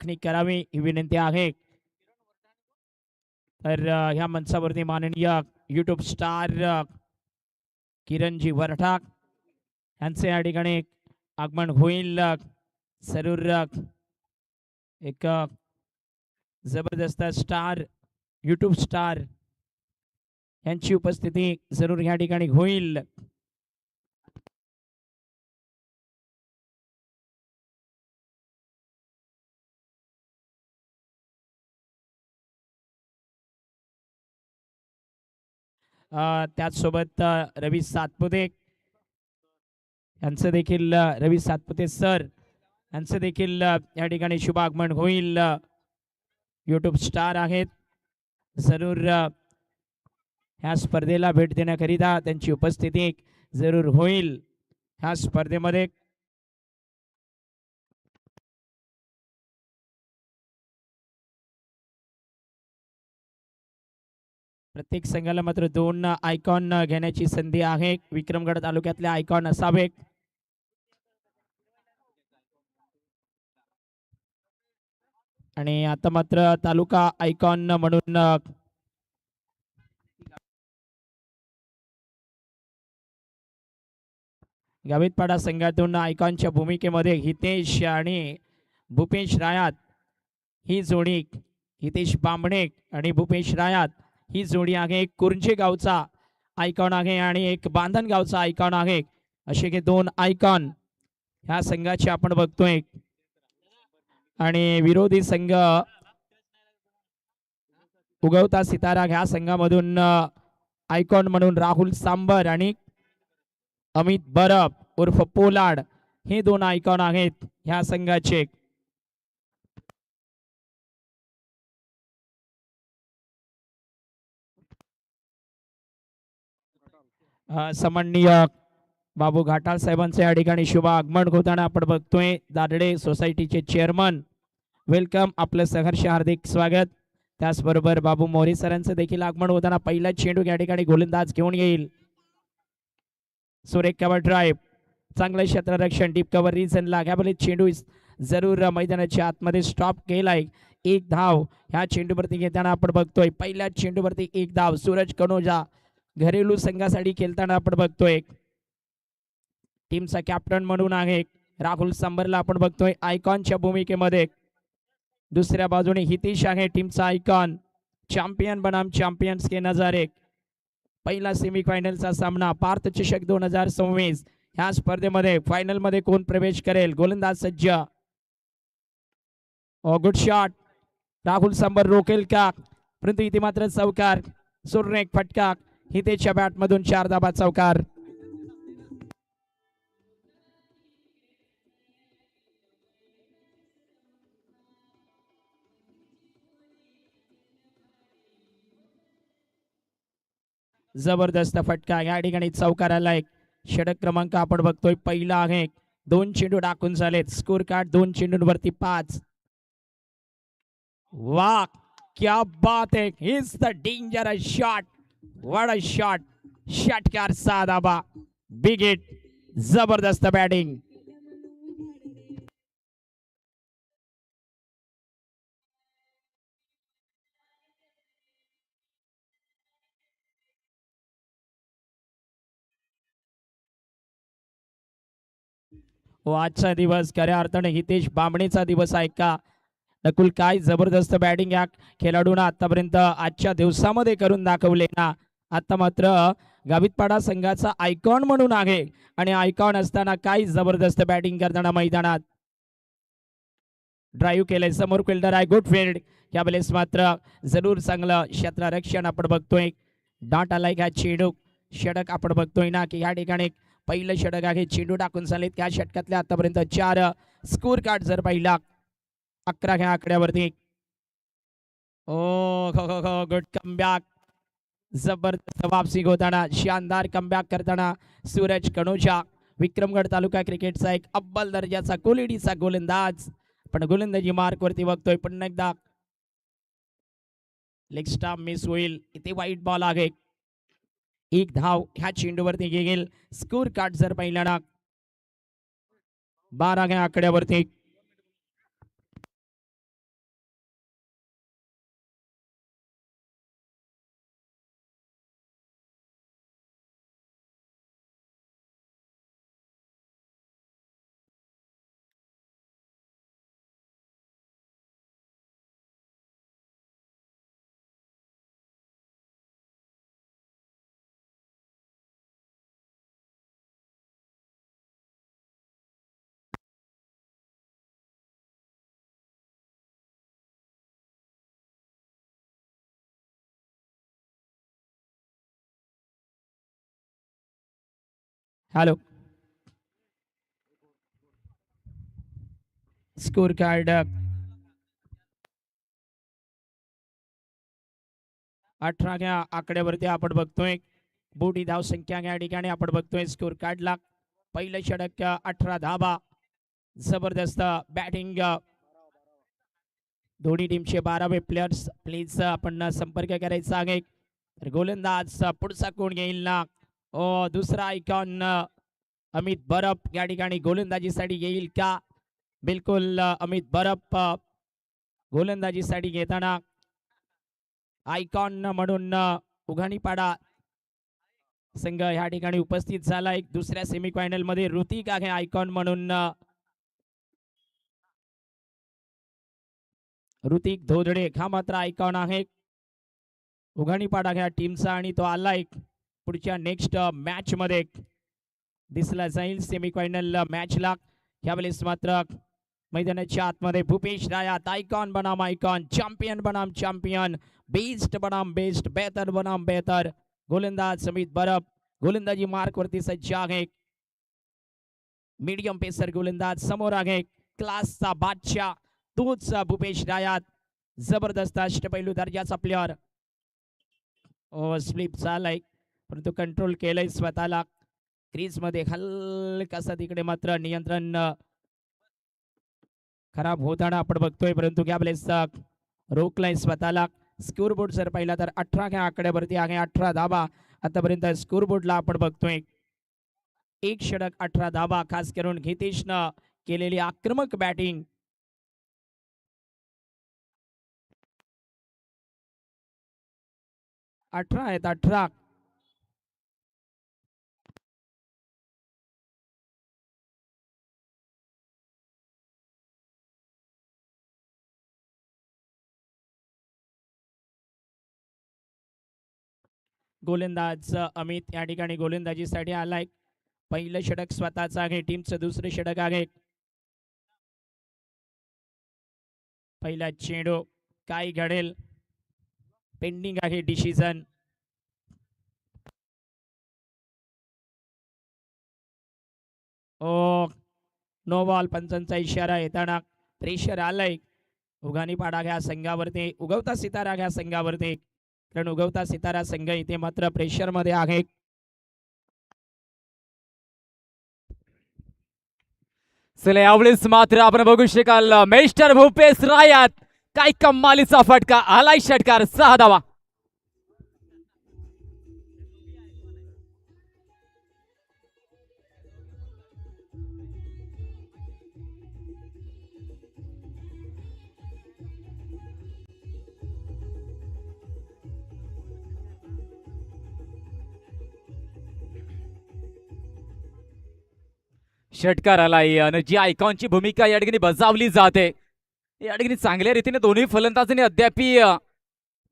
देखणी करावी ही विनंती आहे. तर ह्या मंचावरती माननीय यूट्यूब स्टार किरणजी वरठाक यांचे या ठिकाणी आगमन होईल. जरूर एक जबरदस्त स्टार यूट्यूब स्टार यांची उपस्थिती जरूर या ठिकाणी होईल. त्याचसोबत रवी सातपुते यांचं देखील रवी सातपुते सर यांचं देखील या ठिकाणी शुभ आगमन होईल. यूट्यूब स्टार आहेत. जरूर ह्या स्पर्धेला भेट देण्याकरिता त्यांची उपस्थिती जरूर होईल. ह्या स्पर्धेमध्ये प्रत्येक संघाला मात्र 2 आयकॉन घेण्याची संधी आहे. विक्रमगड तालुक्यातले आयकॉन असावे. आणि आता मात्र तालुका आयकॉन म्हणून गावितपाडा संघातून आयकॉनच्या भूमिकेमध्ये हितेश आणि भूपेश रायात ही जोडी, हितेश बांबणे आणि भूपेश रायात ही जोडी आहे. कुर्जे गावचा आयकॉन आहे आणि एक बांधण गावचा आयकॉन आहे. असे हे 2 आयकॉन ह्या संघाचे आपण बघतोय. आणि विरोधी संघ उगवता सितारा ह्या संघामधून आयकॉन म्हणून राहुल सांबर आणि अमित बरब उर्फ पोलाड हे 2 आयकॉन आहेत ह्या संघाचे. सन्माननीय बाबू घाटाळ साहेबांचे या ठिकाणी शुभ आगमन होताना आपण बघतोय. दारडे सोसायटीचे चेअरमन वेलकम, आपलं सहर्ष हार्दिक स्वागत. त्याचबरोबर बाबू मोरे सरांचं देखील आगमन होताना पहिला चेंडू या ठिकाणी गोलंदाज घेऊन येईल. सुरेख कव्हर ड्राईव्ह, चांगलं क्षेत्ररक्षण, डीप कव्हर रिजनला घ्याबले चेंडू जरूर मैदानाच्या आतमध्ये स्टॉप केलाय. 1 धाव ह्या चेंडूवरती घेताना आपण बघतोय. पहिल्या चेंडूवरती 1 धाव सूरज कनोजा घरेलू संघासाठी खेळताना आपण बघतोय. टीमचा कॅप्टन म्हणून आहे राहुल सांबरला आपण बघतोय आयकॉनच्या भूमिकेमध्ये. दुसऱ्या बाजूने हितेश आहे टीमचा आयकॉन. चॅम्पियन बनाम चॅम्पियन्स के नजारे. पहिला सेमीफायनलचा सामना पार्थ चषक 2026 ह्या स्पर्धेमध्ये फायनल मध्ये कोण प्रवेश करेल. गोलंदाज सज्ज, गुड शॉट, राहुल सांबर रोकेल का, परंतु इथे मात्र चौकार. सुरेख फटका, हितेशच्या बॅट मधून 4 धाबा चौकार. जबरदस्त फटका या ठिकाणी चौकाराला. एक षटक क्रमांक आपण बघतोय पहिला आहे. 2 चेंडू टाकून झालेत. Score card 2 चेंडूंवरती 5. वाह, क्या बात है, is the dangerous shot, what a shot. षटकार 6 धाबा, बिग हिट, जबरदस्त बॅटिंग. आजचा दिवस खऱ्या अर्थाने हितेश बांबणेचा दिवस आहे का. नकुल, काय जबरदस्त बॅटिंग या खेळाडूंना आतापर्यंत आजच्या दिवसामध्ये करून दाखवले ना. आता मात्र गावितपाडा संघाचा आयकॉन म्हणून आहे आणि आयकॉन असताना काय जबरदस्त बॅटिंग करताना मैदानात. ड्राईव्ह केलंय, समोर फिल्डर आहे, गुड फील्ड. या वेळेस मात्र जरूर चांगलं क्षेत्ररक्षण आपण बघतोय. डाट आलाय का चेंडू. षटक आपण बघतोय ना की या ठिकाणी पहिलं षटक आहे. चेंडू टाकून झालेत त्या षटकातल्या आतापर्यंत 4. स्कोर कार्ड जर पाहिला 11 ह्या आकड्यावरती. ओ गुड कमबॅक, जबरदस्त वापसी होताना, शानदार कमबॅक करताना सूरज कनोजा, विक्रमगड तालुका क्रिकेटचा एक अव्वल दर्जाचा क्वालिटीचा गोलंदाज. पण गोलंदाजी मार्क वरती बघतोय. पुन्हा एकदा लेग स्टंप मिस होईल. इथे वाईट बॉल आहे. 1 धाव ह्या चेंडूवरती घेईल. स्कोर कार्ड जर पाहिला ना 12 ह्या आकड्यावरती. हॅलो स्कोर कार्ड 18 आकड्यावरती आपण बघतोय बोटी धाव संख्या या ठिकाणी आपण बघतोय स्कोर कार्डला पहिलं षटक 18 धाबा जबरदस्त बॅटिंग दोन्ही टीमचे 12वे प्लेयर्स प्लीज आपण संपर्क करायचा आहे तर गोलंदाज पुढचा कोण घेईल ना दुसरा आयकॉन अमित बरफ या ठिकाणी गोलंदाजीसाठी येईल का बिलकुल अमित बरफ गोलंदाजीसाठी घेताना आयकॉन म्हणून उघाणीपाडा संघ या ठिकाणी उपस्थित झाला एक दुसऱ्या सेमीफायनल मध्ये ऋतिक आहे आयकॉन म्हणून ऋतिक धोदडे हा मात्र आयकॉन आहे उघाणीपाडा ह्या टीमचा आणि तो आला एक पुढच्या नेक्स्ट मॅच मध्ये दिसला जाईल सेमीफायनल मॅचला यावेळेस मात्र मैदानाच्या आतमध्ये भूपेश रायात आयकॉन बनाम आयकॉन चॅम्पियन बनाम चॅम्पियन बेस्ट बनाम बेस्ट बेहतर बनाम बेहतर गोलंदाज अमित बरफ गोलंदाजी मार्क वरती सज्ज आहे मीडियम पेसर गोलंदाज समोर आहे क्लासचा बादशाह तोच भूपेश रायात जबरदस्त अष्टपैलू दर्जाचा प्लेअर स्लिप झालाय परंतु कंट्रोल केलंय स्वतःला क्रीज मध्ये हलकासा तिकडे मात्र नियंत्रण खराब होताना आपण बघतोय परंतु यावेळेस रोखलाय स्वतःला स्कोर बोर्ड जर पाहिला तर 18 आकड्यावरती आहे 18 धाबा आतापर्यंत स्कोर बोर्डला आपण बघतोय एक षटक 18 धाबा खास करून हितेशनं केलेली आक्रमक बॅटिंग आहेत 18 गोलंदाज अमित या ठिकाणी गोलंदाजीसाठी आलाय पहिलं षटक स्वतःचं आहे टीमचं दुसरं षटक आहे पहिला चेंडू काय घडेल पेंडिंग आहे डिसिजन नो बॉल पंचांचा इशारा येताना प्रेशर आलंय उघाणीपाडा ह्या संघावरती उगवता सितारा ह्या संघावरती कारण उगवता सितारा संघ इथे मात्र प्रेशर मध्ये आहे चला यावेळेस मात्र आपण बघू शकाल मेस्टर भूपेश रायात काय कमालीचा फटका आलाय षटकार 6 धावा षटकार आलाय आणि जी आयकॉनची भूमिका या ठिकाणी बजावली जाते या ठिकाणी चांगल्या रीतीने दोन्ही फलंदाजांनी अद्याप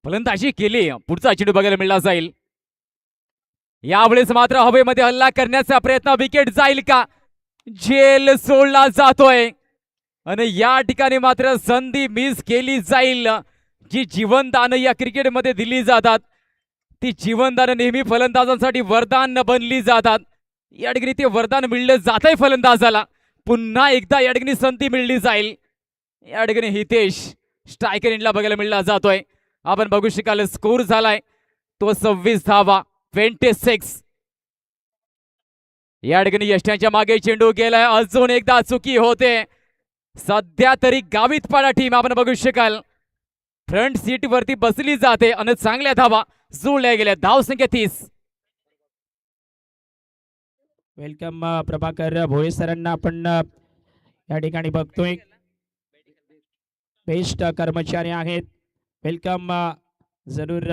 फलंदाजी केली पुढचा चेंडू बघायला मिळला जाईल यावेळेस मात्र हवेमध्ये हल्ला करण्याचा प्रयत्न विकेट जाईल का झेल सोडला जातोय आणि या ठिकाणी मात्र संधी मिस केली जाईल जी जीवनदान या क्रिकेटमध्ये दिली जातात ती जीवनदान नेहमी फलंदाजांसाठी वरदान बनली जातात या ठिकाणी ते वरदान मिळलं जातंय फलंदाजाला पुन्हा एकदा या ठिकाणी संधी मिळली जाईल या ठिकाणी हितेश स्ट्रायकर एंडला बघायला मिळला जातोय आपण बघू शकाल स्कोर झालाय तो 26 धावा 26 या ठिकाणी यष्ट्यांच्या मागे चेंडू गेलाय अजून एकदा चुकी होते सध्या तरी गावितपाडा टीम आपण बघू शकाल फ्रंट सीट वरती बसली जाते आणि चांगल्या धावा जुळल्या गेल्या धाव संख्या 30 वेलकम प्रभाकर भोळे सरांना आपण या ठिकाणी बघतोय बेस्ट कर्मचारी आहेत वेलकम जरूर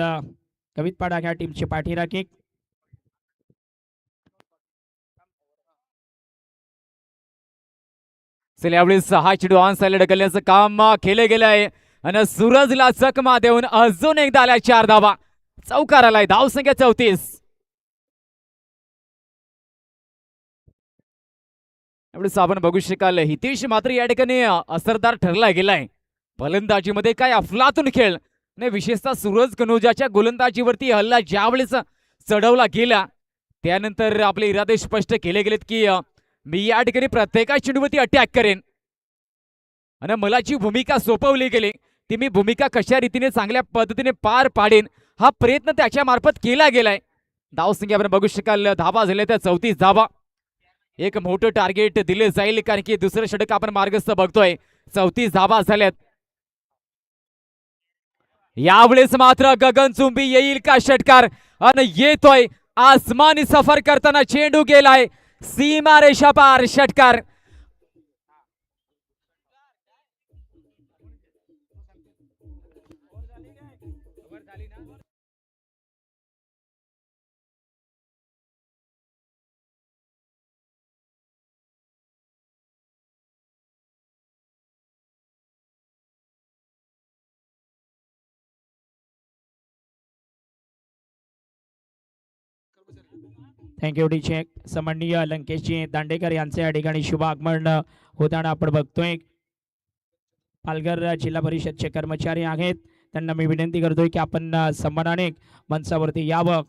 कवितपाडा ह्या टीमची पाठीराखी यावेळी 6 चेंडू ऑन साइड ढकलण्याचं काम केलं गेलं आहे आणि सूरजला चकमा देऊन अजून एकदा आल्या 4 धावा चौकार आलाय धाव संख्या 34 यावेळेस आपण बघू शकाल हितेश मात्र या ठिकाणी असरदार ठरला गेलाय फलंदाजीमध्ये काय अफलातून खेळ नाही विशेषतः सूरज कनोजाच्या गोलंदाजीवरती हल्ला ज्यावेळेस चढवला गेला त्यानंतर आपले इरादे स्पष्ट केले गेलेत की मी या ठिकाणी प्रत्येका चेंडूवरती अटॅक करेन आणि मला जी भूमिका सोपवली गेली ती मी भूमिका कशा रीतीने चांगल्या पद्धतीने पार पाडेन हा प्रयत्न त्याच्या मार्फत केला गेलाय. धावसंख्या आपण बघू शकाल, धावा झाल्या त्या 34 धावा. एक मोठं टार्गेट दिले जाईल कारण की दुसरं षटक आपण मार्गस्थ बघतोय. 34 धावा झाल्यात. यावेळेस मात्र गगनचुंबी येईल का षटकार आणि येतोय. आसमानी सफर करताना चेंडू गेलाय सीमारेषा पार. षटकार थँक्यू डी चेक. सन्माननीय लंकेशजी दांडेकर यांचे या ठिकाणी शुभ आगमन होताना आपण बघतोय. पालघर जिल्हा परिषदचे कर्मचारी आहेत त्यांना मी विनंती करतोय की आपण सन्मानाने मंचावरती यावं.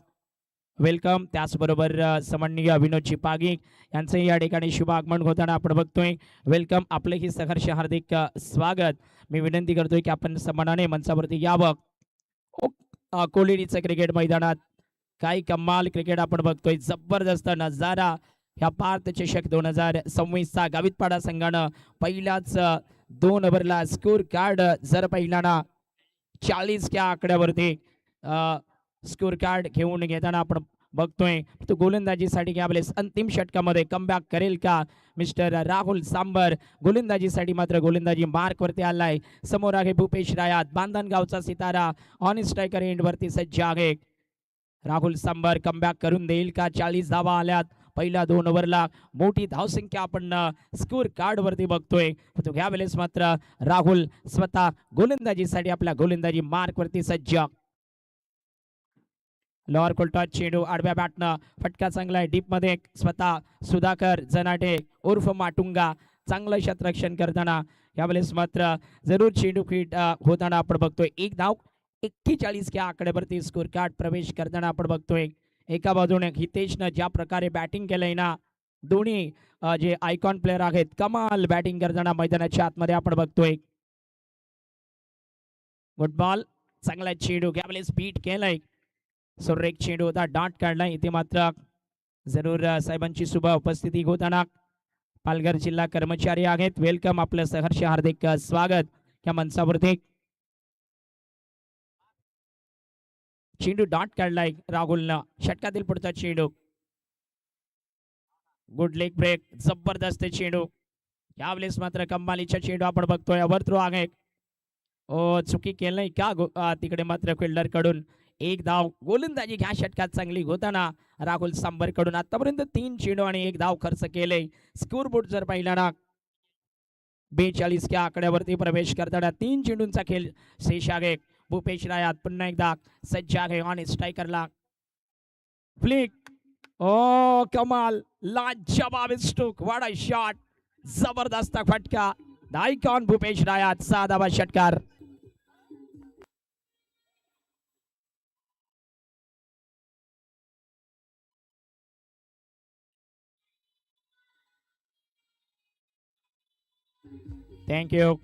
वेलकम. त्याचबरोबर सन्माननीय विनोदजी पागिक यांचे या ठिकाणी शुभ आगमन होताना आपण बघतोय. वेलकम. आपलेही सहर्ष हार्दिक स्वागत. मी विनंती करतोय की आपण सन्मानाने मंचावरती यावं. कोलिडीचं क्रिकेट मैदानात काही कमाल क्रिकेट आपण बघतोय. जबरदस्त नजारा ह्या भारत चषक 2026चा गावितपाडा संघानं पहिल्याच 2 ओव्हरला स्कोर कार्ड जर पहिल्याना 40 च्या आकड्यावरती स्कोर कार्ड घेऊन घेताना आपण बघतोय. तो गोलंदाजीसाठी यावेळेस अंतिम षटकामध्ये कमबॅक करेल का मिस्टर राहुल सांबर. गोलंदाजीसाठी मात्र गोलंदाजी मार्कवरती आलाय. समोर आहे भूपेश रायात, बांधणगावचा सितारा ऑन स्ट्रायकर एंडवरती सज्ज आहे. राहुल सांबर कमबॅक करून देईल का. 40 धावा आल्यात पहिल्या 2 ओव्हरला. मोठी धावसंख्या आपण स्कोर कार्ड वरती बघतोय. तो यावेळेस मात्र राहुल स्वतः गोलंदाजीसाठी आपल्या गोलंदाजी मार्क वरती सज्ज. लॉर कोल्टॉच चेंडू आडव्या बॅटनं फटका चांगला आहे डीप मध्ये. स्वतः सुधाकर जनाटे उर्फ माटुंगा चांगलं शतरक्षण करताना यावेळेस मात्र जरूर चेंडू फिट होताना आपण बघतोय. एक धाव 41 च्या आकड्यावरती स्कोर कार्ड प्रवेश करताना आपण बघतोय. एका बाजूने हितेशनं ज्या प्रकारे बॅटिंग केलंय ना, दोन्ही जे आयकॉन प्लेअर आहेत कमाल बॅटिंग करताना मैदानाच्या आतमध्ये आपण बघतोय. Good ball. चांगला चेंडू यावेळेस बीट केलाय. सुरेख चेंडू होता, डाट काढलाय. इथे मात्र जरूर साहेबांची शुभ उपस्थिती होताना पालघर जिल्हा कर्मचारी आहेत. वेलकम. आपलं सहर्ष हार्दिक स्वागत या मंचावरती. चेंडू डॉट काढलाय राहुलनं. षटकातील पुढचा चेंडू. Good leg break. जबरदस्त चेंडू. यावेळेस मात्र कमालीचा चेंडू आपण बघतोय. ओव्हर थ्रो आहे. ओ चुकी केली का तिकडे मात्र फिल्डर कडून एक धाव. गोलंदाजी ह्या षटकात चांगली होताना राहुल सांबर कडून आतापर्यंत 3 चेंडू आणि 1 धाव खर्च केले. स्कोर बोर्ड जर पाहिला ना 42 च्या आकड्यावरती प्रवेश करताना 3 चेंडूंचा खेळ शेष आहे. भूपेश रायात पुन्हा एकदा सज्ज आहे ऑन स्ट्रायकरला. फ्लिक. ओ कमाल. लाजवाब स्ट्रोक. What a shot. जबरदस्त फटका. आयकॉन भूपेश रायात 6 धावा षटकार. थँक्यू.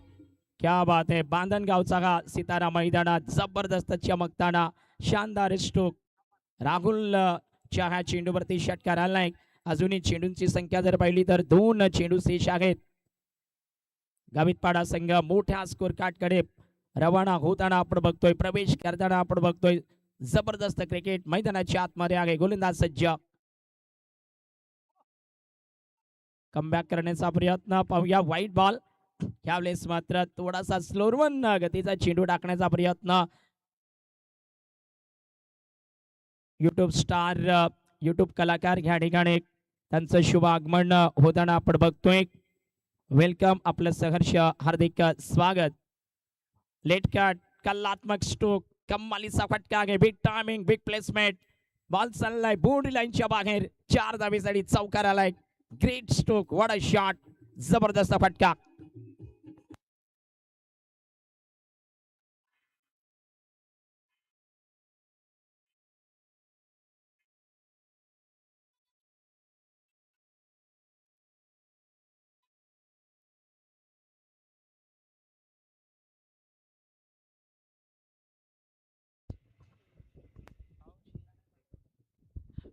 क्या बात है. बांधणगावचा हा सितारा मैदानात जबरदस्त चमकताना शानदार स्ट्रोक. राहुल च्या ह्या चेंडूवरती षटकार आलाय. अजूनही चेंडूंची संख्या जर पाहिली तर 2 चेंडू शेष आहेत. गावितपाडा संघ मोठ्या स्कोर कार्डकडे रवाना होताना आपण बघतोय. प्रवेश करताना आपण बघतोय. जबरदस्त क्रिकेट मैदानाच्या आतमध्ये आहे. गोलंदाज सज्ज. कमबॅक करण्याचा प्रयत्न पाहूया. White ball. यावेळेस मात्र थोडासा स्लोरवन गतीचा चेंडू टाकण्याचा प्रयत्न. युट्यूब स्टार युट्यूब कलाकार ह्या ठिकाणी त्यांचं शुभ आगमन होताना आपण बघतोय. वेलकम. आपलं सहर्ष हार्दिक स्वागत. Late cut. कलात्मक स्ट्रोक. कमालीचा फटका आहे. Big timing. Big placement. Ball चाललाय बाउंड्री लाईनच्या बाहेर. 4 धावेसाठी चौकार आलाय. Great stroke. What a shot. जबरदस्त फटका.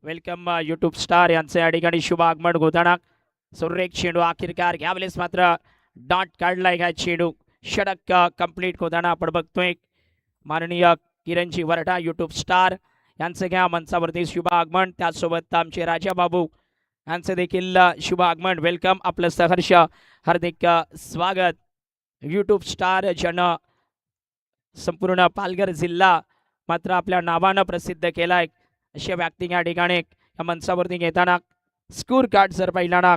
वेलकम युट्यूब स्टार यांचे या ठिकाणी शुभ आगमन होताना सुरेख चेंडू अखेरकार घ्यावलेच मात्र डॉट काढलाय ह्या चेंडू षटक कंप्लीट होताना आपण बघतोय माननीय किरणजी वरठा युट्यूब स्टार यांचे घ्या मंचावरती शुभ आगमन त्यासोबत आमचे राजा बाबू यांचे देखील शुभ आगमन वेलकम आपलं सहर्ष हार्दिक स्वागत युट्यूब स्टार जन संपूर्ण पालघर जिल्हा मात्र आपल्या नावानं प्रसिद्ध केलाय अशा व्यक्ती या ठिकाणी या मंचावरती घेताना स्कोर कार्ड जर पाहिला ना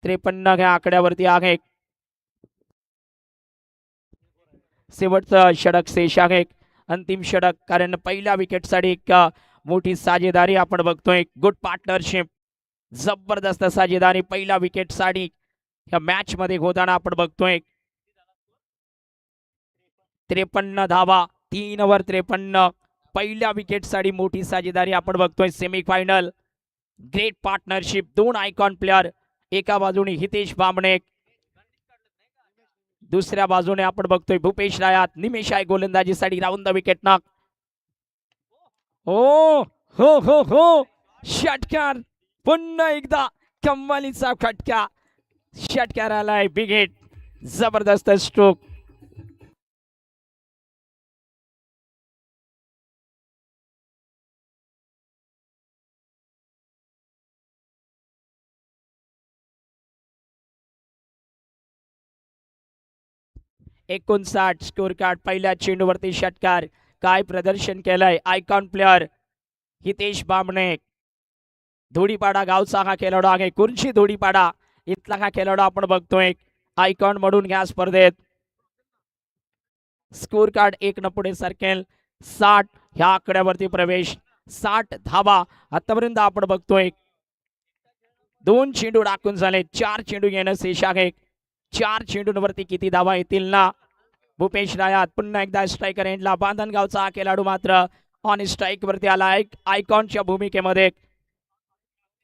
53 ह्या आकड्यावरती आहे शेवटचं षटक शेष आहे अंतिम षटक कारण पहिल्या विकेटसाठी एक मोठी साजेदारी आपण बघतोय गुड पार्टनरशिप जबरदस्त साजेदारी पहिल्या विकेटसाठी या मॅच मध्ये होताना आपण बघतोय 53 धावा 3 ओव्हर 53 पहिल्या विकेटसाठी मोठी साजेदारी आपण बघतोय सेमीफायनल ग्रेट पार्टनरशिप दोन आयकॉन प्लेयर एका बाजूने हितेश बामणे दुसऱ्या बाजूने आपण बघतोय भूपेश रायात निमेश आहे गोलंदाजीसाठी राऊंड द विकेट ना ओ हो हो हो षटकार पुन्हा एकदा कमालीचा खटका षटकार आलाय बिग हिट जबरदस्त स्ट्रोक एकोणसाठ स्कोर कार्ड पहिल्या चेंडूवरती षटकार काय प्रदर्शन केलंय आयकॉन प्लेअर हितेश बामणे धुडीपाडा गावचा हा खेळाडू आहे कुर्ची धुडीपाडा इथला हा खेळाडू आपण बघतोय आयकॉन म्हणून या स्पर्धेत स्कोर कार्ड एक न पुढे सरकेल 60 ह्या आकड्यावरती प्रवेश 60 धावा आतापर्यंत आपण बघतोय दोन चेंडू टाकून झाले 4 चेंडू येणं शेष आहे 4 चेंडूंवरती किती धावा येतील ना भूपेश रायात पुन्हा एकदा स्ट्रायकर एंडला बांधणगावचा हा खेळाडू मात्र ऑन स्ट्राईक वरती आला आयकॉनच्या भूमिकेमध्ये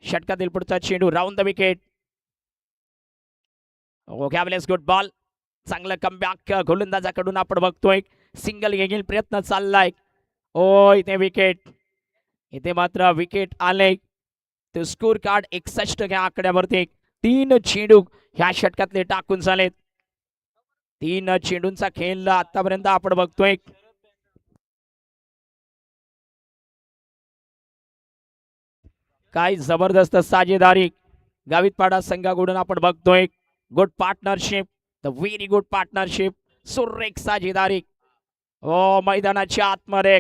षटकातील पुढचा चेंडू राऊंड द विकेट घ्यावलेस गुड बॉल चांगलं कमबॅक गोलंदाजाकडून आपण बघतोय सिंगल घेईल प्रयत्न चाललाय ओ इथे विकेट इथे मात्र विकेट आले तो स्कोर कार्ड 61 ह्या आकड्यावरती 3 चेंडू ह्या षटकातले टाकून झालेत 3 चेंडूंचा खेळ आतापर्यंत आपण बघतोय काय जबरदस्त साजेदारी गावितपाडा संघाकडून आपण बघतोय good partnership the very good partnership सुरेख साजेदारी ओ मैदानाच्या आतमध्ये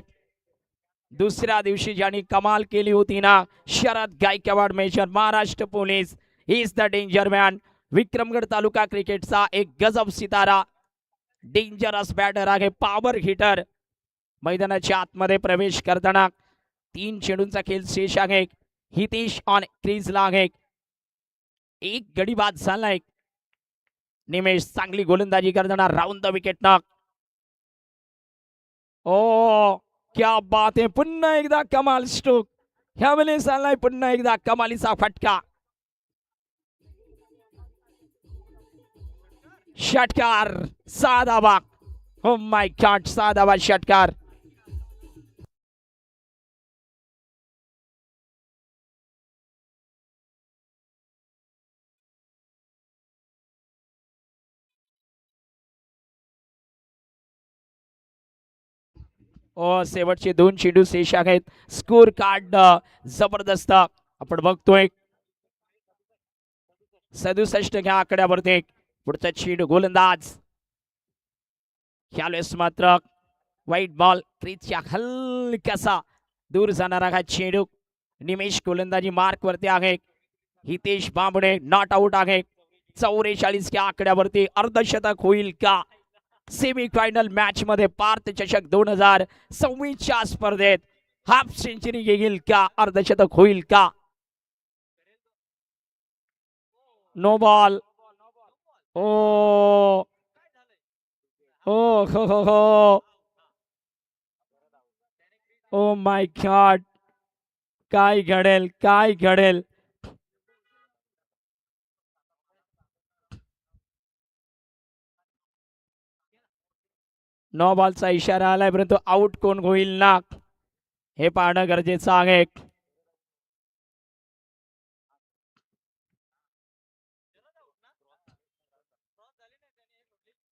दुसऱ्या दिवशी ज्यांनी कमाल केली होती ना Sharad Gaikwad major Maharashtra police is the danger man Vikramgad taluka क्रिकेटचा एक गजब सितारा डेंजरस बॅटर आहे पॉवर हिटर मैदानाच्या आतमध्ये प्रवेश करताना 3 चेंडूंचा खेळ शेष आहे हितेश ऑन क्रीजला आहे एक गडी बाद झालाय निमेश चांगली गोलंदाजी करताना राऊंड द विकेट ना ओ क्या बात आहे पुन्हा एकदा कमाल स्ट्रोक ह्या वेळेस आलाय पुन्हा एकदा कमालीचा फटका षटकार 6 धावा ओ माय गॉड 6 धावा षटकार ओ शेवटचे 2 चेंडू शेष आहेत स्कोर कार्ड जबरदस्त आपण बघतोय 67 ह्या आकड्यावरती पुढचा चेंडू गोलंदाज ह्यावेळेस मात्र वाईट बॉल क्रीजच्या हलकासा दूर जाणारा हा चेंडू निमेश गोलंदाजी मार्क वरती आहे हितेश बांबडे नॉट आउट आहे 44 च्या आकड्यावरती अर्धशतक होईल का सेमीफायनल मॅच मध्ये पार्थ चषक 2026 च्या स्पर्धेत हाफ सेंचुरी येईल का अर्धशतक होईल का नो बॉल ओ हो हो हो हो ओ माय गॉड काय घडेल काय घडेल नो बॉलचा इशारा आलाय परंतु आउट कोण होईल ना हे पाहणं गरजेचं आहे.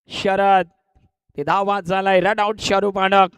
शरद ते धाव बाद झालाय. रन आउट शाहरुख मानक.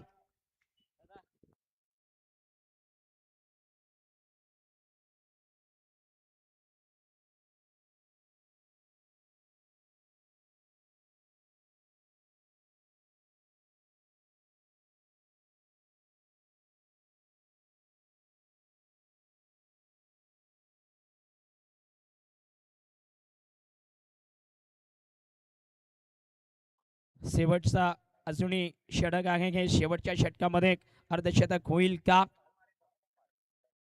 शेवटचा अजूनही षटक आहे. हे शेवटच्या षटकामध्ये अर्धशतक होईल का?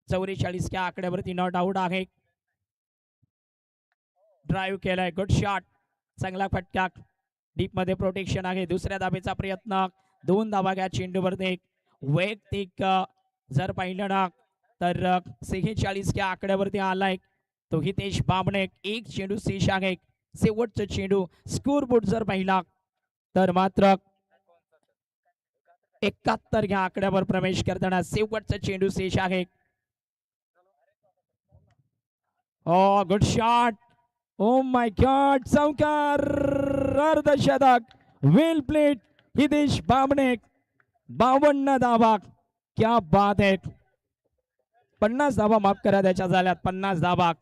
44 च्या आकड्यावरती नॉट आउट आहे. ड्राईव्ह केलाय. Good shot. चांगला फटका. डीप मध्ये प्रोटेक्शन आहे. दुसऱ्या धाबेचा प्रयत्न. 2 धावा घ्या चेंडूवरती. वैयक्तिक जर पाहिलं ना तर 46 च्या आकड्यावरती आलाय तो हितेश बामणे. एक चेंडू शेष आहे. शेवटचा चेंडू. स्कोर बोर्ड जर पाहिला तर मात्र 71 या आकड्यावर प्रवेश करताना शेवटचा चेंडू शेष आहे. Oh good shot. Oh my god. चौकार. अर्धशतक. वेल प्लेड हितेश बामणे. 52 धावा. क्या बात है. 50 धावा माफ करा त्याच्या झाल्यात. 50 धावा.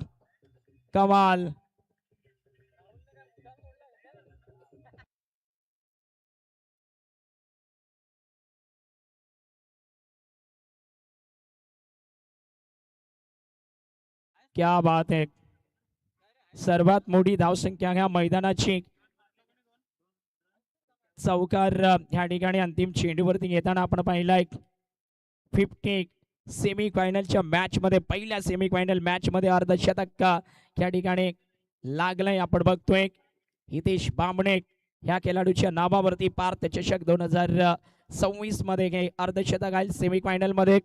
कमाल. क्या बात है. सर्वात मोठी धावसंख्या ह्या मैदानाची. चौकार ह्या ठिकाणी अंतिम चेंडूवरती घेताना आपण पाहिलाय. 50 सेमी फायनलच्या मॅच मध्ये पहिल्या सेमी फायनल मॅच मध्ये अर्धशतक या ठिकाणी लागलंय. आपण बघतोय हितेश बामणे ह्या खेळाडूच्या नावावरती पार्थ चषक 2026 मध्ये हे अर्धशतक आहे सेमी फायनल मध्ये.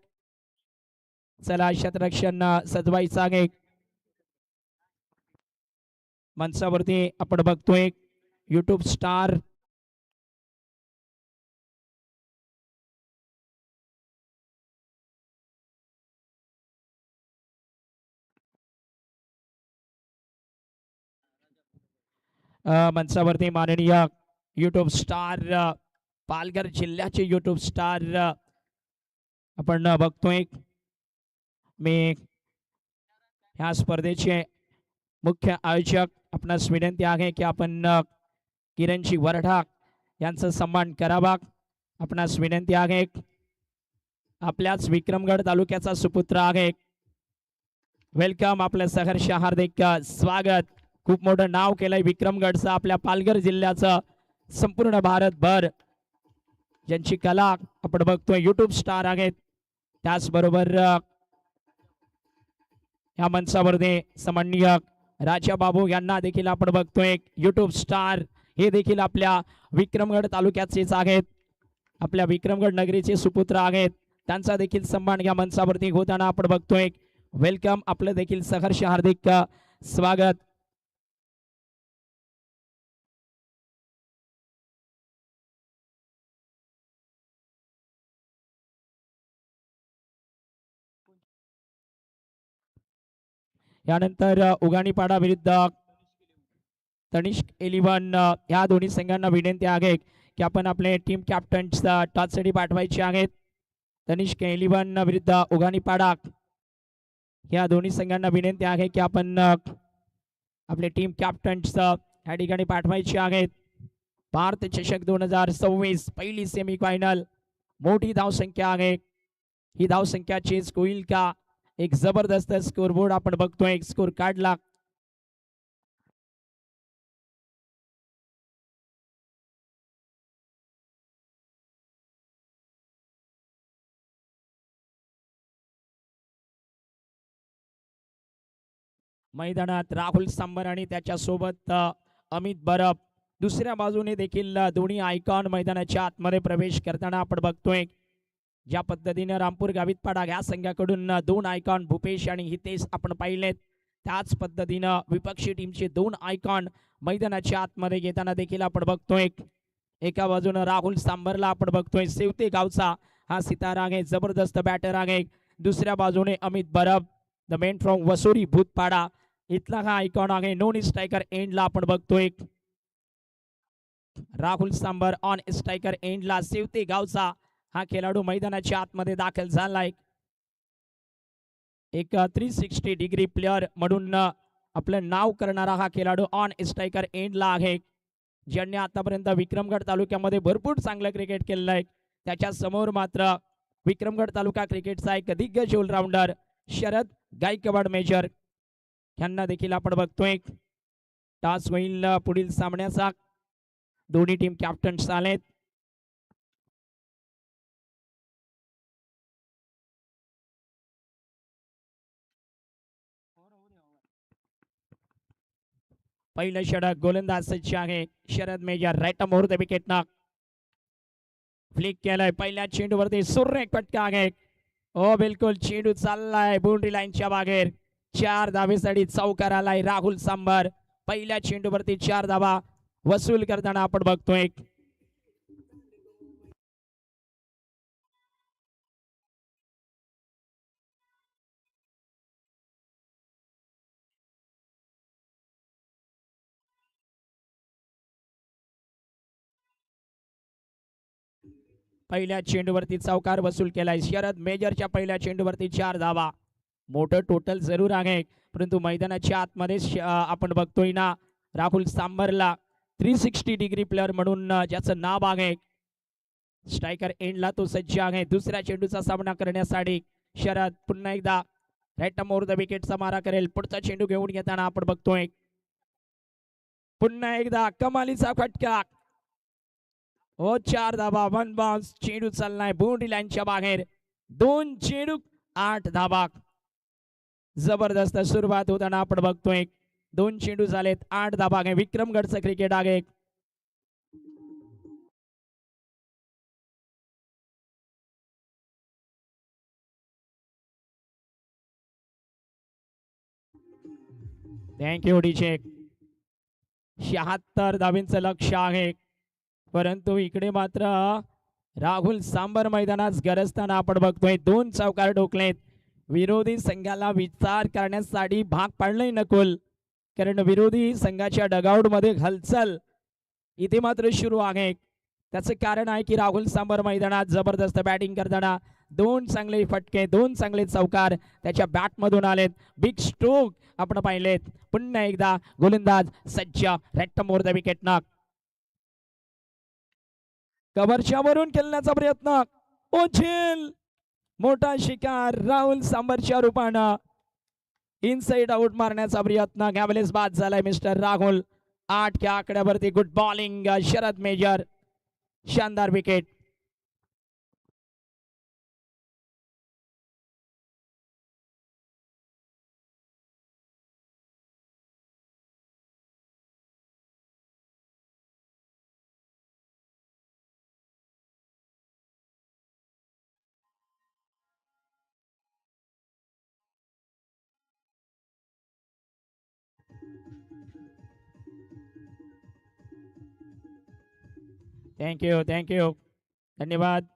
चला शतरक्षण सजवायचं आहे. मंचावरती आपण बघतोय युट्यूब स्टार मंचावरती माननीय युट्यूब स्टार पालघर जिल्ह्याचे युट्यूब स्टार आपण बघतोय. मी ह्या स्पर्धेचे मुख्य आयोजक आपणास विनंती आहे की आपण किरणजी वरठा यांचा सन्मान करावा. आपणास विनंती आहे. आपल्याच विक्रमगड तालुक्याचा सुपुत्र आहे. वेलकम. आपलं सहर्ष हार्दिक स्वागत. खूप मोठं नाव केलंय विक्रमगडचं आपल्या पालघर जिल्ह्याचं संपूर्ण भारतभर. ज्यांची कला आपण बघतोय युट्यूब स्टार आहेत. त्याचबरोबर या मंचावरती सन्माननीय राजा बाबू यांना देखील आपण बघतोय युट्यूब स्टार. हे देखील आपल्या विक्रमगड तालुक्याचेच आहेत. आपल्या विक्रमगड नगरीचे सुपुत्र आहेत. त्यांचा देखील सन्मान या मंचावरती होताना आपण बघतोय. वेलकम. आपलं देखील सहर्ष हार्दिक स्वागत. यानंतर उगाणीपाडा विरुद्ध तनिष्क 11 या दोन्ही संघांना विनंती आहे की आपण आपले टीम कॅप्टन्स टॉससाठी पाठवायचे आहेत. तनिष्क 11 विरुद्ध उगाणीपाडा या दोन्ही संघांना विनंती आहे की आपण आपले टीम कॅप्टन्स या ठिकाणी पाठवायचे आहेत. भारत चषक 2026 पहिली सेमी फायनल. मोठी धावसंख्या आहे. ही धावसंख्या चेस होईल का? एक जबरदस्त स्कोरबोर्ड आपण बघतोय. स्कोर काढला. मैदानात राहुल सांबर आणि त्याच्यासोबत अमित बरब. दुसऱ्या बाजूने देखील दोन्ही आयकॉन मैदानाच्या आतमध्ये प्रवेश करताना आपण बघतोय. ज्या पद्धतीने रामपूर गावितपाडा या संघाकडून 2 आयकॉन भूपेश आणि हितेश आपण पाहिलेत, त्याच पद्धतीनं विपक्षी टीमचे 2 आयकॉन मैदानाच्या आतमध्ये घेताना देखील आपण बघतोय. एका बाजूने राहुल सांबरला आपण बघतोय सेवते गावचा हा सितारा आहे, जबरदस्त बॅटर आहे. दुसऱ्या बाजूने अमित बरब, द मेन फ्रॉम वसुरी भूतपाडा, इथला हा आयकॉन आहे. नॉन स्ट्रायकर एंडला आपण बघतोय. राहुल सांबर ऑन स्ट्रायकर एंडला शिवते गावचा हा खेळाडू मैदानाच्या आतमध्ये दाखल झालाय. एक 360 डिग्री प्लेअर म्हणून आपलं नाव करणारा हा खेळाडू ऑन स्ट्रायकर एंडला आहे, ज्यांनी आतापर्यंत विक्रमगड तालुक्यामध्ये भरपूर चांगलं क्रिकेट केलेलं आहे. त्याच्या समोर मात्र विक्रमगड तालुका क्रिकेटचा एक दिग्गज ऑलराऊंडर शरद गायकवाड मेजर यांना देखील आपण बघतोय. टॉस होईल पुढील सामन्याचा. दोन्ही टीम कॅप्टन्स आलेत. पहिलं षटक गोलंदाज सज्ज आहे Sharad Major. Right more the wicket ना फ्लिक केलंय. पहिल्या चेंडूवरती सुरेख फटका आहे. हो बिलकुल, चेंडू चाललाय बाउंड्री लाईनच्या बाहेर. 4 धावेसाठी चौकार आलाय राहुल सांबर. पहिल्या चेंडूवरती 4 धावा वसूल करताना आपण बघतोय. पहिल्या चेंडूवरती चौकार वसूल केलाय शरद मेजरच्या. पहिल्या चेंडूवरती 4 धावा. मोठं टोटल जरूर आहे, परंतु मैदानाच्या आतमध्ये आपण बघतोय ना राहुल सांबरला 360 डिग्री प्लेअर म्हणून ज्याचं नाव आहे. स्ट्रायकर एंडला तो सज्ज आहे. दुसऱ्या चेंडूचा सामना करण्यासाठी शरद पुन्हा एकदा राईट मोर द विकेटचा मारा करेल. पुढचा चेंडू घेऊन घेताना आपण बघतोय पुन्हा एकदा कमालीचा फटका. हो 4 धाबा, 1 बाउन्स. चेंडू चाललाय बाउंड्री लाईनच्या बाहेर. 2 चेंडू 8 धाबा. जबरदस्त सुरुवात होताना आपण बघतोय. 2 चेंडू झालेत 8 धाबा आहे. विक्रमगडचं क्रिकेट आहे. थँक्यू डीचे. 76 धावींचं लक्ष आहे, परंतु इकडे मात्र राहुल सांबर मैदानात गरजताना आपण बघतोय. 2 चौकार ठोकलेत. विरोधी संघाला विचार करण्यासाठी भाग पाडलंय नकुल, कारण विरोधी संघाच्या डगआउट मध्ये हलचल इथे मात्र सुरू आहे. त्याचं कारण आहे की राहुल सांबर मैदानात जबरदस्त बॅटिंग करताना 2 चांगले फटके, 2 चांगले चौकार त्याच्या बॅटमधून आलेत. बिग स्ट्रोक आपण पाहिलेत. पुन्हा एकदा गोलंदाज सज्ज. राईट मोर द विकेट ना कव्हरच्या वरून खेळण्याचा प्रयत्न. ओझेल मोठा शिकार राहुल सांबरच्या रूपानं. इनसाइड आउट मारण्याचा प्रयत्न घ्यावलेच बाद झालाय मिस्टर राहुल. 8 च्या आकड्यावरती गुड बॉलिंग शरद मेजर. शानदार विकेट. थँक्यू थँक्यू, धन्यवाद.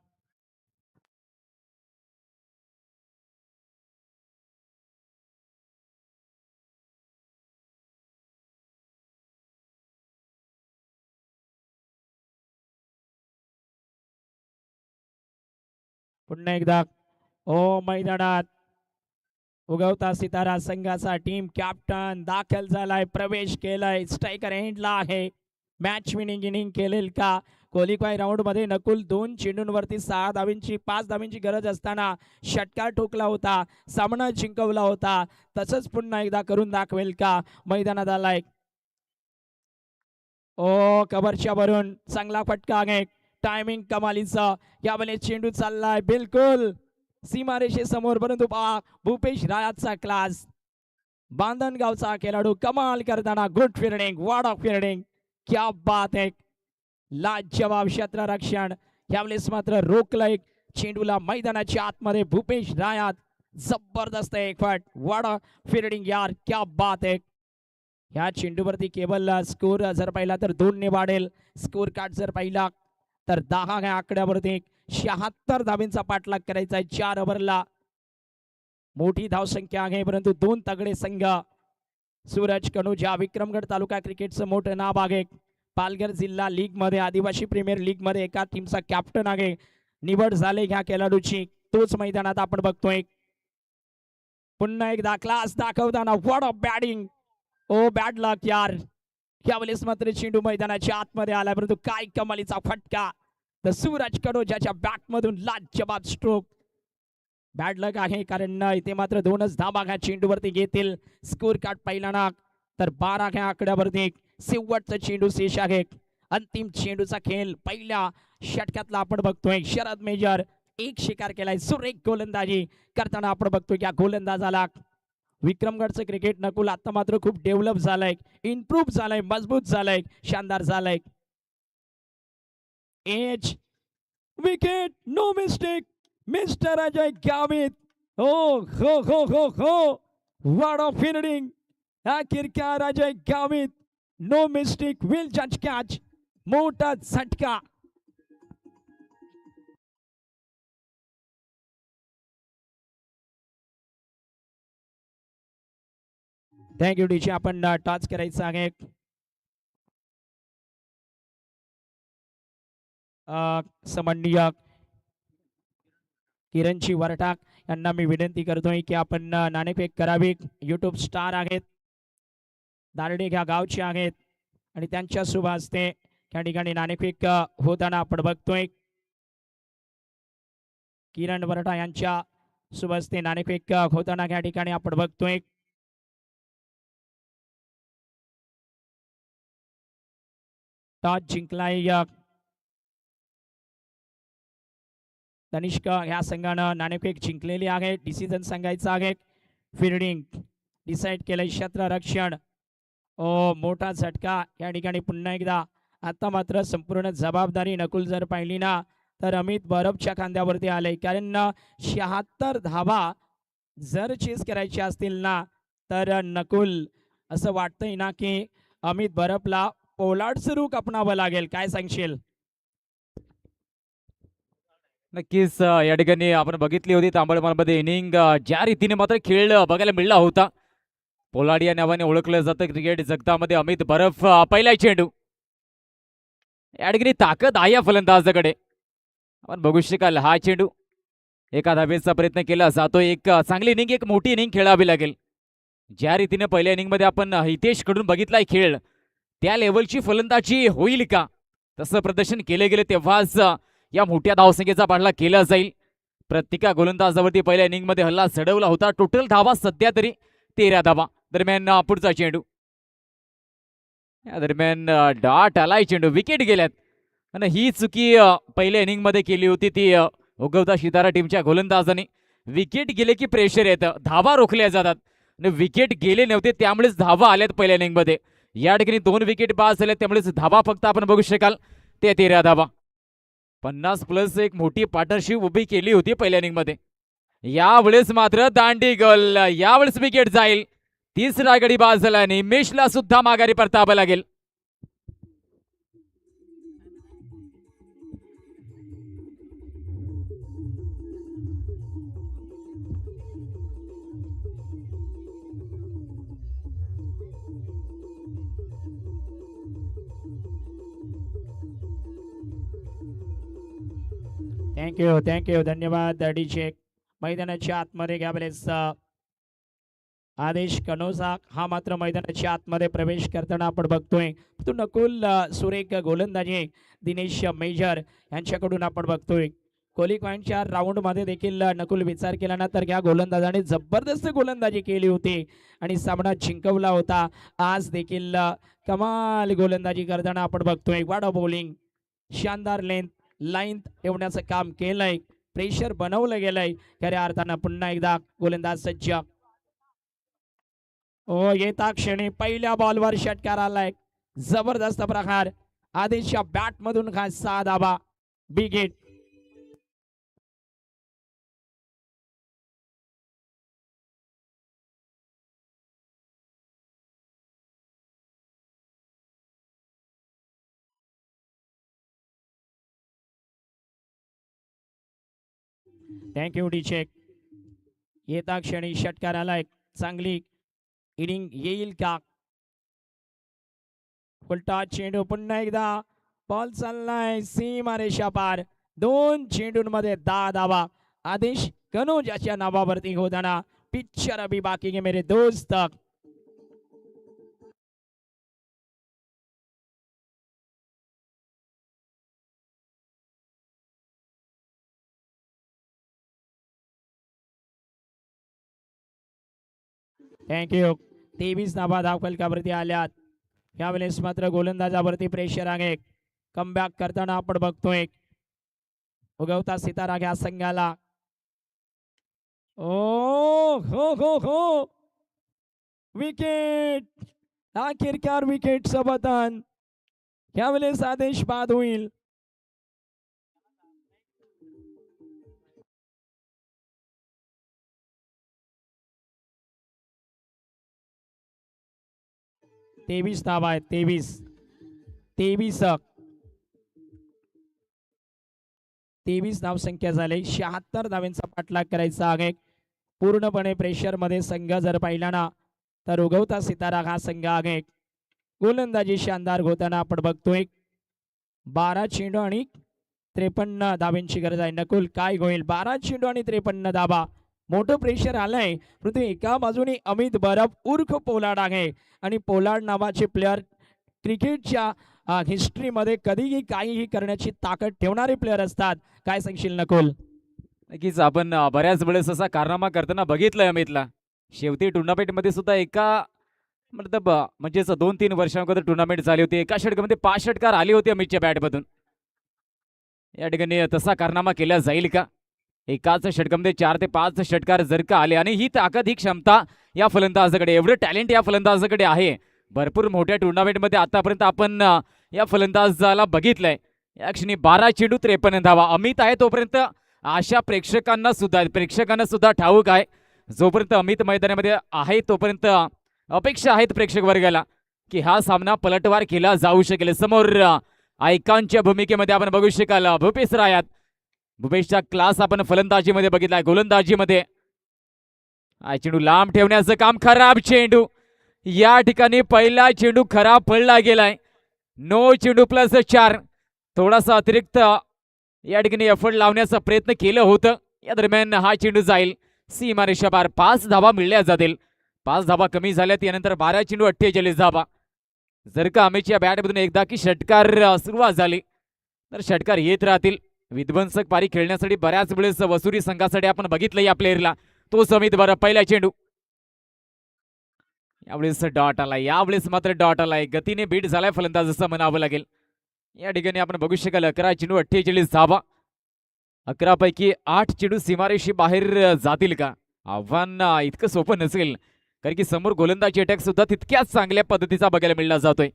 पुन्हा एकदा ओ मैदानात उगवता सितारा संघाचा टीम कॅप्टन दाखल झालाय, प्रवेश केलाय. स्ट्रायकर एंडला आहे. मॅच विनिंग इनिंग केलेल का? क्वालिफाय राऊंड मध्ये नकुल 2 चेंडूंवरती 6 धावींची 5 धावींची गरज असताना षटकार ठोकला होता, सामना जिंकवला होता. तसंच पुन्हा एकदा करून दाखवेल का? मैदानात आलाय. ओ कव्हरच्या वरून चांगला फटका आहे. टायमिंग कमालीचा. यावेळेस चेंडू चाललाय बिलकुल सीमारेषे समोर, परंतु भूपेश रायाचा क्लास. बांधणगावचा खेळाडू कमाल करताना good fielding, ward off fielding. क्या बात है. लाजवाब क्षेत्ररक्षण. यावेळेस मात्र रोखलंय चेंडूला मैदानाच्या आतमध्ये भूपेश रायात. जबरदस्त एक फट, वॉर्ड ऑफ फिल्डिंग यार, क्या बात है. ह्या चेंडूवरती केवळ स्कोर जर पाहिला तर 2 ने वाढेल. स्कोर कार्ड जर पाहिला तर 10 या आकड्यावरती 76 धाबींचा पाठलाग करायचा आहे 4 ओव्हरला. मोठी धावसंख्या आहे परंतु दोन तगडे संघ. सूरज कनोजा विक्रमगड तालुका क्रिकेटचं मोठं नाव आहे. पालघर जिल्हा लीग मध्ये आदिवासी प्रीमियर लीग मध्ये एका टीमचा कॅप्टन आहे. निवड झाले ह्या खेळाडूची तोच मैदानात आपण बघतोय. पुन्हा एकदा क्लास दाखवताना what of batting. Oh bad luck यार. यावेळेस मात्र चेंडू मैदानाच्या आतमध्ये आला परंतु काय कमालीचा फटका. तर सूरज कनोजाच्या बॅट मधून लाजवाब स्ट्रोक. बॅड लक आहे कारण इथे मात्र 2च धाबा ह्या चेंडूवरती घेतील. स्कोर कार्ड पहिला ना तर 12 ह्या आकड्यावरती शेवटचा चेंडू शेष आहे. अंतिम चेंडूचा खेळ पहिल्या षटकातला आपण बघतोय. शरद मेजर एक शिकार केलाय. सुरेख गोलंदाजी करताना आपण बघतोय की गोलंदाजाला विक्रमगडचं क्रिकेट नकुल आता मात्र खूप डेव्हलप झालंय, इम्प्रूव्ह झालंय, मजबूत झालंय, शानदार झालंय. Edge wicket no mistake mister Ajay Gavit. हो हो हो हो हो व्हॉट ऑफ फिल्डिंग. अखेरकार Ajay Gavit no mistake will जज कॅच. मोठा झटका. थँक्यू डीचे. आपण टॉच करायचं आहे. समन्वय किरणची वरटाक यांना मी विनंती करतोय की आपण नाणेफेक करावी. युट्यूब स्टार आहेत, दारडे ह्या गावचे आहेत आणि त्यांच्या शुभ हस्ते त्या ठिकाणी नाणेफेक होताना आपण बघतोय. किरण वरटा यांच्या शुभ हस्ते नाणेफेक होताना या ठिकाणी आपण बघतोय. टॉस जिंकलाय तनिष्क ह्या संघानं नाणेफेक जिंकलेली आहे. डिसिजन सांगायचं आहे. फिल्डिंग डिसाईड केलंय क्षेत्ररक्षण. ओ मोठा झटका या ठिकाणी पुन्हा एकदा. आता मात्र संपूर्ण जबाबदारी नकुल जर पाहिली ना तर अमित बरफच्या खांद्यावरती आले कारण 76 धावा जर चेस करायची असतील ना तर नकुल असं वाटतंय ना की अमित बरफला पोलार्डचं रूप अपनावं लागेल. काय सांगशील? नक्कीच या ठिकाणी आपण बघितली होती तांबडमध्ये इनिंग ज्या रीतीने मात्र खेळ बघायला मिळला होता. पोलार्ड या नावाने ओळखलं जातं क्रिकेट जगतामध्ये. अमित बरफ पहिला चेंडू. या ठिकाणी ताकद आहे या फलंदाजाकडे. आपण बघू शकाल हा चेंडू एका धावेचा प्रयत्न केला जातो. एक चांगली इनिंग, एक मोठी इनिंग खेळावी लागेल. ज्या रीतीने पहिल्या इनिंगमध्ये आपण हितेश कडून बघितलाय खेळ, त्या लेवलची फलंदाजी होईल का? तसं प्रदर्शन केले गेले तेव्हाच या मोठ्या धावसंख्येचा पाठलाग केला जाईल. प्रत्येका गोलंदाजावरती पहिल्या इनिंगमध्ये हल्ला चढवला होता. टोटल धावा सध्या तरी 13 धावा. दरम्यान पुढचा चेंडू. या दरम्यान डाट आलाय चेंडू. विकेट गेल्यात आणि ही चुकी पहिल्या इनिंगमध्ये केली होती ती उगवता शितारा टीमच्या गोलंदाजाने. विकेट गेले की प्रेशर येतं, धावा रोखल्या जातात आणि विकेट गेले नव्हते त्यामुळेच धावा आल्यात पहिल्या इनिंगमध्ये. या ठिकाणी 2 विकेट बाद झाल्या त्यामुळेच धावा फक्त आपण बघू शकाल ते 13 धावा. 50+ एक मोठी पार्टनरशिप उभी केली होती पहिल्या इनिंगमध्ये. यावेळेस मात्र दांडी गोल. यावेळेस विकेट जाईल. तिसरा गडी बाद झाला. निमेशला सुद्धा माघारी परतावं लागेल. थँक्यू थँक्यू धन्यवाद डीचे. मैदानाच्या आतमध्ये घ्यावेळेस आदेश कनोजा हा मात्र मैदानाच्या आतमध्ये प्रवेश करताना आपण बघतोय. तो नकुल सुरेख गोलंदाजी दिनेश मेजर यांच्याकडून आपण बघतोय. क्वालिफायरच्या राऊंडमध्ये देखील नकुल विचार केला ना तर या गोलंदाजाने जबरदस्त गोलंदाजी केली होती आणि सामना जिंकवला होता. आज देखील कमाल गोलंदाजी करताना आपण बघतोय. वाडा बॉलिंग शानदार लाईन ठेवण्याचं काम केलंय. प्रेशर बनवलं गेलंय खऱ्या अर्थानं. पुन्हा एकदा गोलंदाज सज्ज. ओ येता क्षणी पहिल्या बॉलवर षटकार आलाय. जबरदस्त प्रकार. आदेशच्या बॅट मधून 6 धावा. Big hit. Thank you D check. येता क्षणी षटकार आलाय. चांगली इनिंग येईल का? उलटा चेंडू पुन्हा एकदा बॉल चाललाय सीमा रेषा पार. 2 चेंडूंमध्ये 10 धावा. आदेश कनोजाच्या नावावरती होताना पिक्चर अभी बाकी है मेरे दोस्त. थँक्यू. 23 धावा धावफलकावरती आल्यात. यावेळेस मात्र गोलंदाजावरती प्रेशर आहे. कमबॅक करताना आपण बघतोय उगवता सितारा घ्या संघाला. ओ हो हो हो, विकेट. आखिरकार विकेट सोबतन यावेळेस आदेश बाद होईल. तेवीस धावा आहेत. 23 धावसंख्या झाली. 76 धावांचा पाठलाग करायचा आहे. पूर्णपणे प्रेशर मध्ये संघ जर पाहिला ना तर उगवता सितारा हा संघ आहे. गोलंदाजी शानदार होताना आपण बघतोय. 12 चेंडू आणि 53 धावांची गरज आहे. नकुल काय होईल? 12 चेंडू आणि 53 धावा. मोठं प्रेशर आलंय. पृथ्वी एका बाजूने अमित बरफ उर्फ पोलार्ड आहे आणि पोलार्ड नावाचे प्लेयर क्रिकेटच्या हिस्ट्रीमध्ये कधीही काहीही करण्याची ताकद ठेवणारे प्लेयर असतात. काय सांगशील नकुल? नक्कीच आपण बऱ्याच वेळेस असा कारनामा करताना बघितलंय अमितला. शेवटी टुर्नामेंटमध्ये सुद्धा एका मतलब म्हणजेच 2-3 वर्षांअगोदर टुर्नामेंट झाली होती. एका षटकामध्ये 5 षटकार आली होती अमितच्या बॅटमधून. या ठिकाणी तसा कारनामा केला जाईल का? एकाच षटकामध्ये 4 ते 5 षटकार जर का आले आणि ही ताकद ही क्षमता या फलंदाजाकडे, एवढं टॅलेंट या फलंदाजाकडे आहे. भरपूर मोठ्या टुर्नामेंटमध्ये आतापर्यंत आपण या फलंदाजाला बघितलंय. या क्षणी 12 चेंडू 53 धावा. अमित आहे तोपर्यंत आशा प्रेक्षकांना सुद्धा ठाऊक आहे. जोपर्यंत अमित मैदानामध्ये आहे तोपर्यंत अपेक्षा आहेत प्रेक्षक वर्गाला की हा सामना पलटवार केला जाऊ शकेल. समोर आयकॉनच्या भूमिकेमध्ये आपण बघू शकाल भूपेश रायात. भूपेशचा क्लास आपण फलंदाजीमध्ये बघितलाय. गोलंदाजीमध्ये हा चेंडू लांब ठेवण्याचं काम. खराब चेंडू. या ठिकाणी पहिला चेंडू खराब पडला गेलाय. 9 चेंडू प्लस 4. थोडासा अतिरिक्त या ठिकाणी एफर्ट लावण्याचा प्रयत्न केलं होतं. या दरम्यान हा चेंडू जाईल सीमारेषा पार. 5 धावा मिळल्या जातील. 5 धावा कमी झाल्या. त्यानंतर 12 चेंडू 48 धावा. जर का अमितच्या बॅटमधून एकदा की षटकार सुरुवात झाली तर षटकार येत राहतील. विध्वंसक पारी खेळण्यासाठी बऱ्याच वेळेस वसुरी संघासाठी आपण बघितलं या प्लेअरला. तो समित बरं पहिला चेंडू. यावेळेस डॉट आलाय. यावेळेस मात्र डॉट आलाय. गतीने बीट झालाय फलंदाज असं म्हणावं लागेल. या ठिकाणी आपण बघू शकाल 11 चेंडू 48 धावा. 11 पैकी 8 चेंडू सीमारेषी बाहेर जातील का? आव्हान इतकं सोपं नसेल कारण की समोर गोलंदाजी अटॅक सुद्धा तितक्याच चांगल्या पद्धतीचा बघायला मिळला जातोय.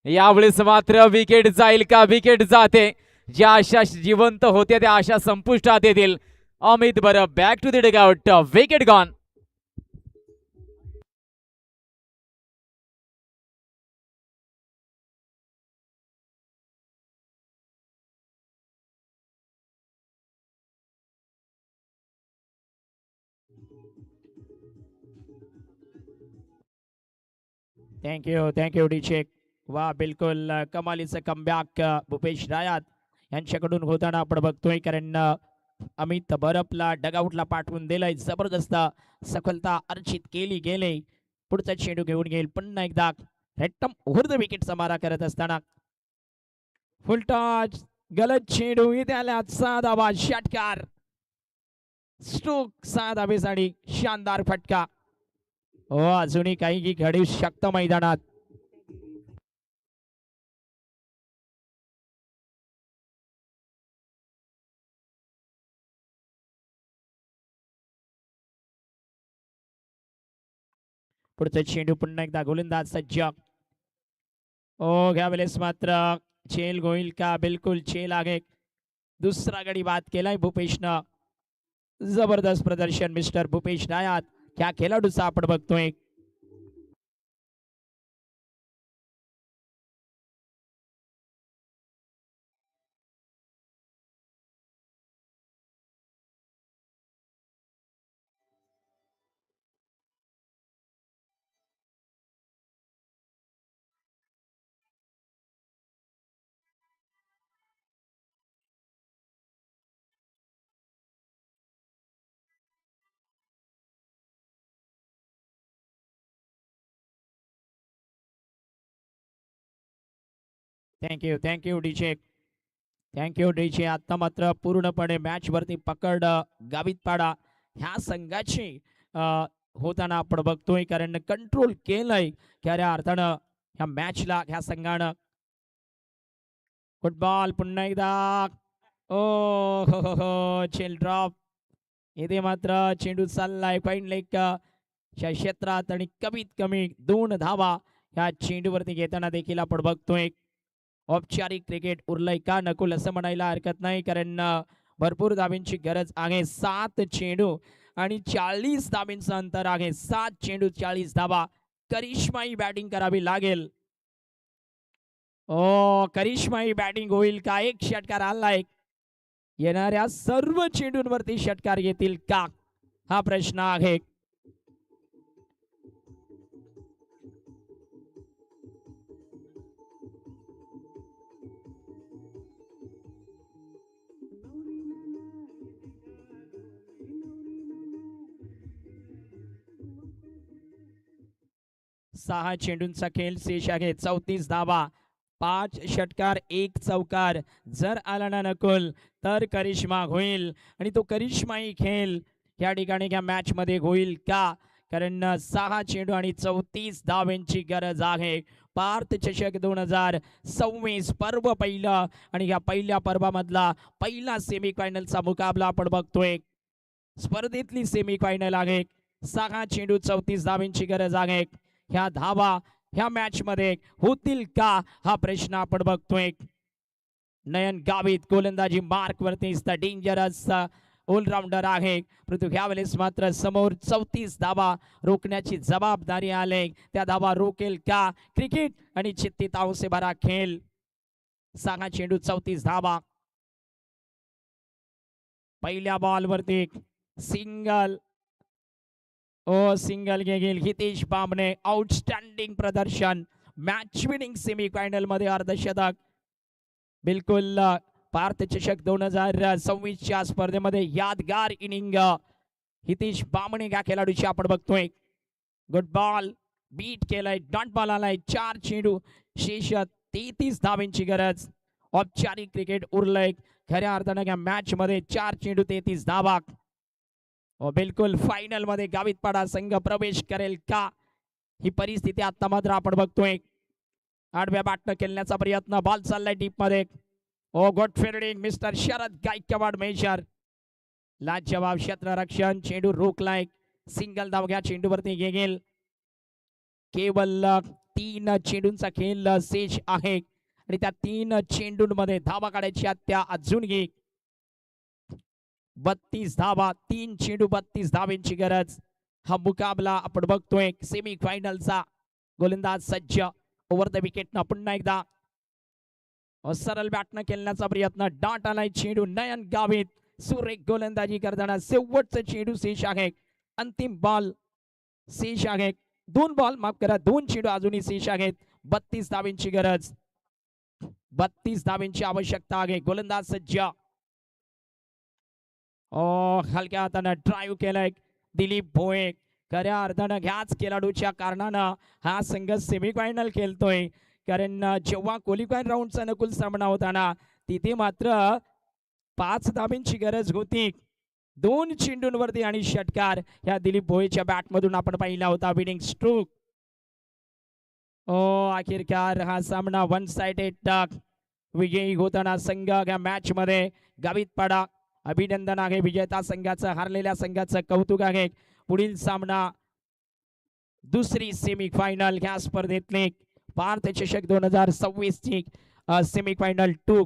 यावेळेस मात्र विकेट जाईल का? विकेट जाते. ज्या आशा जिवंत होत्या त्या आशा संपुष्टात येतील. अमित बरं back to the dugout. Wicket gone. Thank you D check. वा बिलकुल कमालीचं कमबॅक भूपेश रायात यांच्याकडून होताना आपण बघतोय. कारण अमित बरफला डगआउटला पाठवून दिलंय. जबरदस्त सफलता अर्जित केली गेले. पुढचा चेंडू घेऊन घेईल पुन्हा एकदा रेट्टम ओव्हर द विकेटचा मारा करत असताना फुलटॉच गलत चेंडू. इथे आल्या 6 धावा. षटकार स्ट्रोक 6 धावेसाठी शानदार फटका. हो अजूनही काही घडू शकतं मैदानात. पुढचा चेंडू पुन्हा एकदा गोलंदाज सज्ज. ओ यावेळेस मात्र चेल होईल का? बिलकुल चेल आहे. दुसरा गडी बाद केलाय भूपेशनं. जबरदस्त प्रदर्शन मिस्टर भूपेश रायात ह्या खेळाडूचा आपण बघतोय. Thank you DJ. Thank you DJ. आता मात्र पूर्णपणे मॅच वरती पकड गावित पाडा ह्या संघाची अ, होताना आपण बघतोय, कारण कंट्रोल केलंय खऱ्या अर्थानं ह्या मॅचला ह्या संघानं. फुटबॉल पुन्हा एकदा. ओ हो चेल ड्रॉप. इथे मात्र चेंडू चाललाय पॉइंट लेग च्या क्षेत्रात आणि कमीत कमी 2 धावा ह्या चेंडूवरती घेताना देखील आपण बघतोय. औपचारिक क्रिकेट उरलंय का नकुल असं म्हणायला हरकत नाही, कारण भरपूर धाब्यांची गरज आहे. 7 चेंडू आणि 40 धाब्यांचं अंतर आहे. 7 चेंडू 40 धाबा. करिश्माई बॅटिंग करावी लागेल. ओ करिश्माई बॅटिंग होईल का? एक षटकार आलाय. येणाऱ्या सर्व चेंडूंवरती षटकार येतील का हा प्रश्न आहे. सहा चेंडूंचा खेळ शेष आहे. 34 धावा. 5 षटकार 1 चौकार. जर आला ना नकुल तर करिश्मा होईल आणि तो करिश्माई खेळ या ठिकाणी या मॅच मध्ये होईल का? कारण 6 चेंडू आणि 34 धावांची गरज आहे. पार्थ चषक 2026 पर्व पहिलं आणि या पहिल्या पर्वामधला पहिला सेमीफायनलचा मुकाबला आपण बघतोय. स्पर्धेतली सेमीफायनल आहे. 6 चेंडू 34 धावांची गरज आहे. ह्या धावा ह्या मॅच मध्ये होतील का हा प्रश्न आपण बघतोय. नयन गावित गोलंदाजी मार्क वरती डेंजरस ऑलराऊंडर आहे, परंतु ह्यावेळेस मात्र समोर 34 धावा रोखण्याची जबाबदारी आले. त्या धावा रोकेल का? क्रिकेट आणि चित्ती ताव से भरा खेळ. 6 चेंडू 34 धावा. पहिल्या बॉल वरती सिंगल. सिंगल घेईल हितेश बामणे. आउटस्टँडिंग प्रदर्शन. मॅच विनिंग सेमीफायनल मध्ये अर्धशतक. बिलकुल पार्थ चषक 2026च्या स्पर्धेमध्ये यादगार इनिंग हितेश बामणे या खेळाडूची आपण बघतोय. गुड बॉल बीट केलाय. डॉट बॉल आलाय. 4 चेंडू शेष 33 धावांची गरज. औपचारिक क्रिकेट उरलंय खऱ्या अर्थानं या मॅच मध्ये. 4 चेंडू 33 धावा. बिलकुल फायनल मध्ये गावितपाडा संघ प्रवेश करेल का ही परिस्थिती आता मात्र आपण बघतोय. आडव्या बॅटनं खेळण्याचा प्रयत्न. बॉल चाललाय डीप मध्ये. Good fielding mister Sharad Gaikwad Major. लाजवाब क्षेत्ररक्षण. चेंडू रोखलाय. सिंगल धाव घ्या चेंडूवरती घेईल. केवळ 3 चेंडूंचा खेळ शेष आहे आणि त्या 3 चेंडूंमध्ये धावा काढायच्या त्या अजून घे. 32 धावा. 3 चेंडू 32 धावांची गरज. हा मुकाबला आपण बघतोय सेमीफायनलचा. गोलंदाज सज्ज. ओव्हर द विकेट पुन्हा एकदा सरळ बॅटनं खेळण्याचा प्रयत्न. डाट आलाय. चेंडू नयन गावित सुरेख गोलंदाजी करताना. शेवटचं चेंडू शेष आहे. अंतिम बॉल शेष आहे. 2 बॉल माफ करा 2 चेंडू अजूनही शेष आहेत. 32 धावांची गरज. 32 धावांची आवश्यकता आहे. गोलंदाज सज्ज. हलक्या हातानं ड्राईव्ह केलाय दिलीप भोये. खऱ्या अर्थानं ह्याच खेळाडूच्या कारणानं हा संघ सेमीफायनल खेळतोय, कारण जेव्हा क्वालिफायर राऊंडचा नकुल सामना होता ना तिथे मात्र 5 धाब्यांची गरज होती. 2 चेंडूंवरती आणि षटकार ह्या दिलीप भोयेच्या बॅटमधून आपण पाहिला होता. Winning stroke. आखिरकार हा सामना 1 साइडेड विजयी होताना संघ या मॅच मध्ये गावितपाडा. अभिनंदन आहे विजेता संघाचं. हारलेल्या संघाचं कौतुक आहे. पुढील सामना दुसरी सेमीफायनल ह्या स्पर्धेतले पार्थ चषक 2026 ची सेमीफायनल 2